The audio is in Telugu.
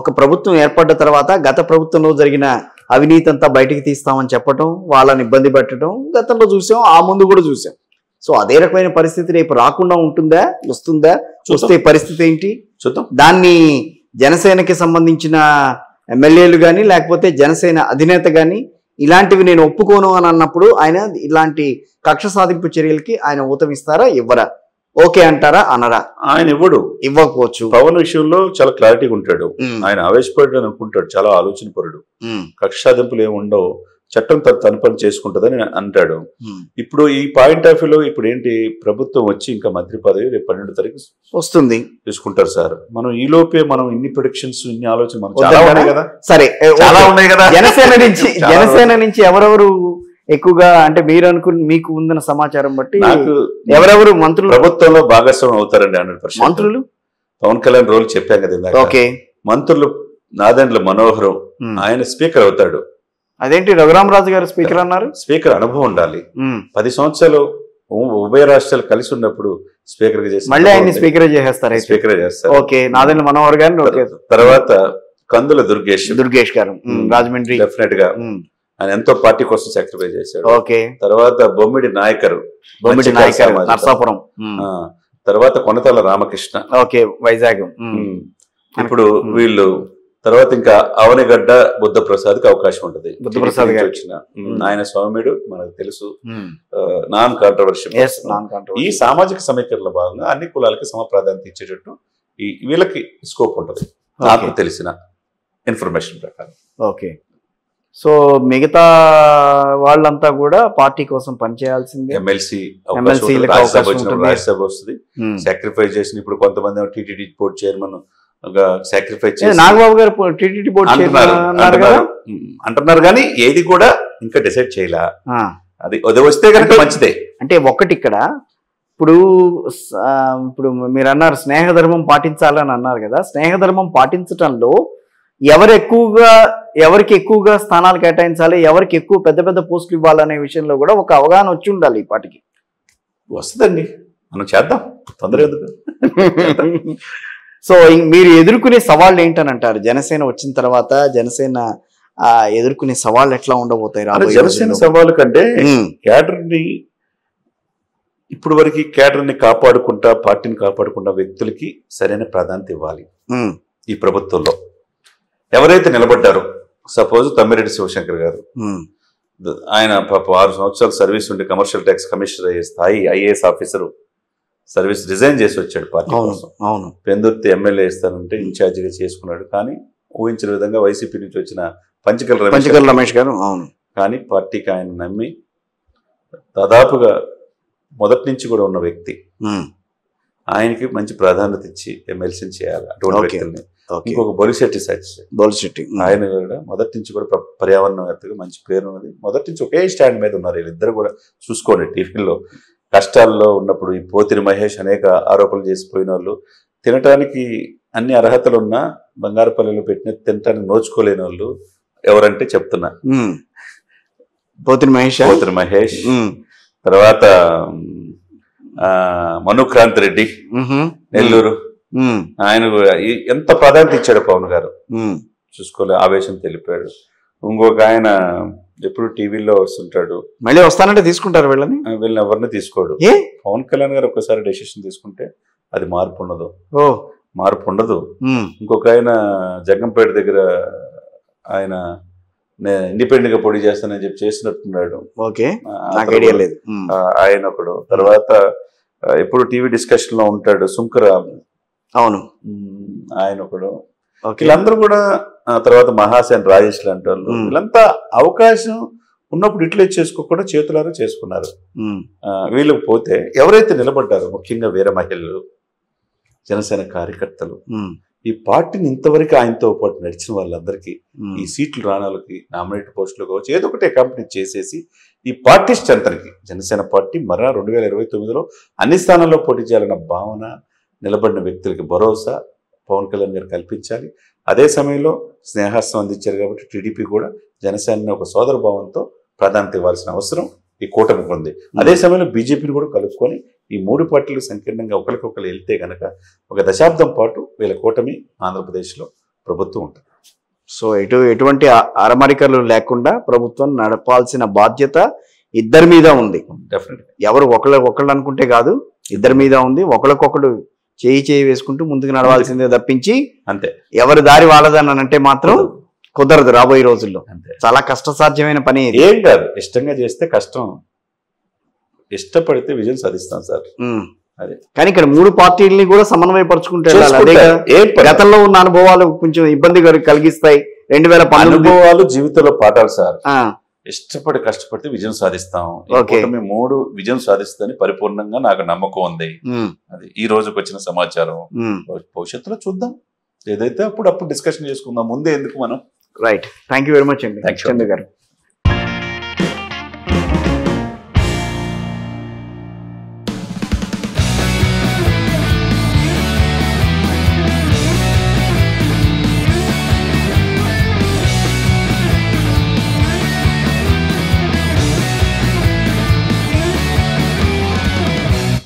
ఒక ప్రభుత్వం ఏర్పడ్డ తర్వాత గత ప్రభుత్వంలో జరిగిన అవినీతి అంతా బయటికి తీస్తామని చెప్పడం, వాళ్ళని ఇబ్బంది పెట్టడం గతంలో చూసాం, ఆ ముందు కూడా చూసాం. సో అదే రకమైన పరిస్థితి రేపు రాకుండా ఉంటుందా, వస్తుందా, వస్తే పరిస్థితి ఏంటి చూద్దాం. దాన్ని జనసేనకి సంబంధించిన ఎమ్మెల్యేలు కానీ లేకపోతే జనసేన అధినేత కానీ ఇలాంటివి నేను ఒప్పుకోను అని అన్నప్పుడు ఆయన ఇలాంటి కక్ష సాధింపు చర్యలకి ఆయన ఊతమిస్తారా, ఇవ్వరా? ఓకే అంటారా, అనరా? ఆయన ఇవ్వకపోవచ్చు. పవన్ విషయంలో చాలా క్లారిటీగా ఉంటాడు. ఆయన ఆవేశపడ్డాడు అనుకుంటాడు, చాలా ఆలోచన పరుడు. కక్ష సాధింపులు ఏమి ఉండవు, చట్టం తన పని చేసుకుంటుందని అంటాడు. ఇప్పుడు ఈ పాయింట్ ఆఫ్ వ్యూలో ఇప్పుడు ఏంటి, ప్రభుత్వం వచ్చి ఇంకా మంత్రి పదవి రేపు 12వ తారీఖు వస్తుంది తీసుకుంటారు సార్. మనం ఈ లోపే మనం ఇన్ని ప్రొడిక్షన్స్, ఇన్ని ఆలోచన మనం చాలా ఉన్నాయి కదా. సరే, చాలా ఉన్నాయి కదా. జనసేన నుంచి ఎవరెవరు ఎక్కువగా అంటే మీరు మీకు ఉందన్న సమాచారం బట్టి ఎవరెవరు మంత్రులు ప్రభుత్వంలో భాగస్వామ్యం అవుతారండి? 100%. మంత్రులు పవన్ కళ్యాణ్ రోల్ చెప్పాం కదా. ఓకే, మంత్రులు నాదెండ్ల మనోహరం ఆయన స్పీకర్ అవుతాడు. అదేంటి రఘురామరాజు గారు స్పీకర్ అన్నారు? స్పీకర్ అనుభవం ఉండాలి. 10 సంవత్సరాలు ఉభయ రాష్ట్రాలు కలిసి ఉన్నప్పుడు స్పీకర్ గా చేసి మళ్ళీ ఆయన స్పీకర్ చేస్తారు. స్పీకర్ చేస్తారు. ఓకే, నాదెండ్ల మనోహర్ గారు. తర్వాత కందుల దుర్గేష్ గారు రాజమండ్రి. డెఫినెట్ గా ఆయన ఎంతో పార్టీ కోసం సాక్రిఫైస్ చేశాడు. ఓకే, తర్వాత బొమ్మిడి నాయకరు నర్సాపురం. తర్వాత కొనతాల రామకృష్ణ, ఓకే, వైజాగ్. ఇప్పుడు వీళ్ళు తర్వాత ఇంకా అవనిగడ్డ బుద్ధప్రసాద్ కి అవకాశం ఉంటుంది. బుద్ధప్రసాద్ గారు వచ్చిన ఆయన స్వామిడు మనకు తెలుసు, నాన్ కాంట్రవర్షియల్. ఈ సామాజిక సమీకరణలో భాగంగా అన్ని కులాలకి సమ ప్రాధాన్యత ఇచ్చేటట్టు వీళ్ళకి స్కోప్ ఉంటుంది నాకు తెలిసిన ఇన్ఫర్మేషన్ ప్రకారం. ఓకే, సో మిగతా వాళ్ళంతా కూడా పార్టీ కోసం పనిచేయాల్సిందే. ఎమ్మెల్సీ రాజ్యసభ వస్తుంది, సాక్రిఫైస్ చేసిన ఇప్పుడు కొంతమంది TTD board chairman sacrifice Nagababu గారు టీటీడీ బోర్డు అంటున్నారు కానీ ఏది కూడా ఇంకా డిసైడ్ చేయలే. అది వస్తే కనుక మంచిదే. అంటే ఒకటి ఇక్కడ ఇప్పుడు మీరు అన్నారు స్నేహధర్మం పాటించాలని అన్నారు కదా. స్నేహధర్మం పాటించటంలో ఎవరికి ఎక్కువగా స్థానాలు కేటాయించాలి, ఎవరికి ఎక్కువ పెద్ద పెద్ద పోస్టులు ఇవ్వాలనే విషయంలో కూడా ఒక అవగాహన వచ్చి ఉండాలి. ఈ పాటికి వస్తుందండి, మనం చేద్దాం, తొందర ఎందుకు. సో మీరు ఎదుర్కొనే సవాళ్ళు ఏంటని అంటారు? జనసేన వచ్చిన తర్వాత జనసేన ఎదుర్కొనే సవాళ్ళు ఎట్లా ఉండబోతాయి? జనసేన సవాళ్ళు కంటే క్యాడర్ ని ఇప్పుడు వరకు క్యాడర్ ని కాపాడుకుంటా, పార్టీని కాపాడుకుంటా వ్యక్తులకి సరైన ప్రాధాన్యత ఇవ్వాలి. ఈ ప్రభుత్వంలో ఎవరైతే నిలబడ్డారో, సపోజ్ తమ్మిరెడ్డి శివశంకర్ గారు, ఆయన 6 సంవత్సరాలు సర్వీస్ ఉండి కమర్షియల్ ట్యాక్స్ కమిషనర్ అయ్యే స్థాయి ఐఏఎస్ ఆఫీసర్ సర్వీస్ రిజైన్ చేసి వచ్చాడు పార్టీ కోసం. పెందుర్తి ఎమ్మెల్యే ఇస్తానంటే ఇన్ఛార్జిగా చేసుకున్నాడు. కానీ ఊహించిన విధంగా వైసీపీ నుంచి వచ్చిన పంచకల్ రమేష్ గారు కానీ పార్టీకి ఆయన నమ్మి దాదాపుగా మొదటి నుంచి కూడా ఉన్న వ్యక్తి, ఆయనకి మంచి ప్రాధాన్యత ఇచ్చి ఎమ్మెల్సీని చేయాలి. అటువంటి వ్యక్తుల్ని ఇంకొక బొలిశెట్టి ఆయన కూడా మొదటి నుంచి కూడా పర్యావరణవేత్తగా మంచి పేరు ఉన్నది. మొదటి నుంచి ఒకే స్టాండ్ మీద ఉన్నారు వీళ్ళిద్దరు కూడా. చూసుకోండి, టీవీలో కష్టాల్లో ఉన్నప్పుడు ఈ పోతిరి మహేష్ అనేక ఆరోపణలు చేసిపోయిన వాళ్ళు, తినటానికి అన్ని అర్హతలు ఉన్నా బంగారుపల్లిలో పెట్టిన తినటానికి నోచుకోలేని వాళ్ళు ఎవరంటే చెప్తున్నా, పోతిరి మహేష్. తర్వాత మనుక్రాంత్ రెడ్డి నెల్లూరు, ఆయన ఎంత ప్రాధాన్యత ఇచ్చాడు పవన్ గారు, చూసుకోలే, ఆవేశం తెలిపాడు. ఇంకొక ఆయన ఎప్పుడు టీవీలో వస్తుంటాడు, మళ్ళీ వస్తానంటే తీసుకుంటారు వీళ్ళని ఎవరిని తీసుకోడు. పవన్ కళ్యాణ్ గారు ఒక్కసారి డెసిషన్ తీసుకుంటే అది మార్పు ఉండదు. ఇంకొక ఆయన జగంపేట దగ్గర ఆయన ఇండిపెండెంట్ గా పోటీ చేస్తానని చెప్పి చేసినట్టున్నాడు. ఆయన ఒకడు. తర్వాత ఎప్పుడు టీవీ డిస్కషన్ లో ఉంటాడు సుంకరామ్, ఆయన ఒకడు. వీళ్ళందరూ కూడా, తర్వాత మహాసేన్ రాజేష్ లాంటి వాళ్ళు, వీళ్ళంతా అవకాశం ఉన్నప్పుడు ఇట్లా చేసుకోకుండా చేతులారా చేసుకున్నారు. వీళ్ళకి పోతే ఎవరైతే నిలబడ్డారో, ముఖ్యంగా వీర మహిళలు, జనసేన కార్యకర్తలు, ఈ పార్టీని ఇంతవరకు ఆయనతో పాటు నడిచిన వాళ్ళందరికీ ఈ సీట్లు రాణాలకి, నామినేటెడ్ పోస్టులు కావచ్చు, ఏదో ఒకటే కంపెనీ చేసేసి ఈ పార్టీ స్ట్రెంత్కి జనసేన పార్టీ మరలా 2029లో అన్ని స్థానాల్లో పోటీ చేయాలన్న భావన, నిలబడిన వ్యక్తులకి భరోసా పవన్ కళ్యాణ్ గారు కల్పించాలి. అదే సమయంలో స్నేహాస్తం అందించారు కాబట్టి టీడీపీ కూడా జనసేన ఒక సోదర భావంతో ప్రాధాన్యత ఇవ్వాల్సిన అవసరం ఈ కూటమికి ఉంది. అదే సమయంలో బీజేపీని కూడా కలుపుకొని ఈ 3 పార్టీలు సంకీర్ణంగా ఒకరికొకరు వెళ్తే గనక ఒక దశాబ్దం పాటు వీళ్ళ కూటమి ఆంధ్రప్రదేశ్లో ప్రభుత్వం ఉంటుంది. సో ఎటువంటి అరమరికలు లేకుండా ప్రభుత్వం నడపాల్సిన బాధ్యత ఇద్దరి మీద ఉంది. డెఫినెట్ ఎవరు ఒకళ్ళు అనుకుంటే కాదు, ఇద్దరి మీద ఉంది. ఒకళ్ళకొకడు చేయి వేసుకుంటూ ముందుకు నడవాల్సిందే తప్పించి అంతే ఎవరి దారి వాళ్ళదని అంటే మాత్రం కుదరదు రాబోయే రోజుల్లో. అంతే, చాలా కష్టసాధ్యమైన పని. ఏం కాదు, ఇష్టంగా చేస్తే కష్టం, ఇష్టపడితే విజయం సాధిస్తాం సార్. అదే కానీ ఇక్కడ మూడు పార్టీలని కూడా సమన్వయపరుచుకుంటే అదే గతంలో ఉన్న అనుభవాలు కొంచెం ఇబ్బంది కలిగిస్తాయి. 2012 అనుభవాలు జీవితంలో పాఠాలు సార్. ఇష్టపడి కష్టపడితే విజయం సాధిస్తాం. మీ 3 విజయం సాధిస్తుందని పరిపూర్ణంగా నాకు నమ్మకం ఉంది. అది ఈ రోజుకి వచ్చిన సమాచారం. భవిష్యత్తులో చూద్దాం, ఏదైతే అప్పుడు డిస్కషన్ చేసుకుందాం, ముందే ఎందుకు మనం. Right, thank you very much అండి చందు గారు.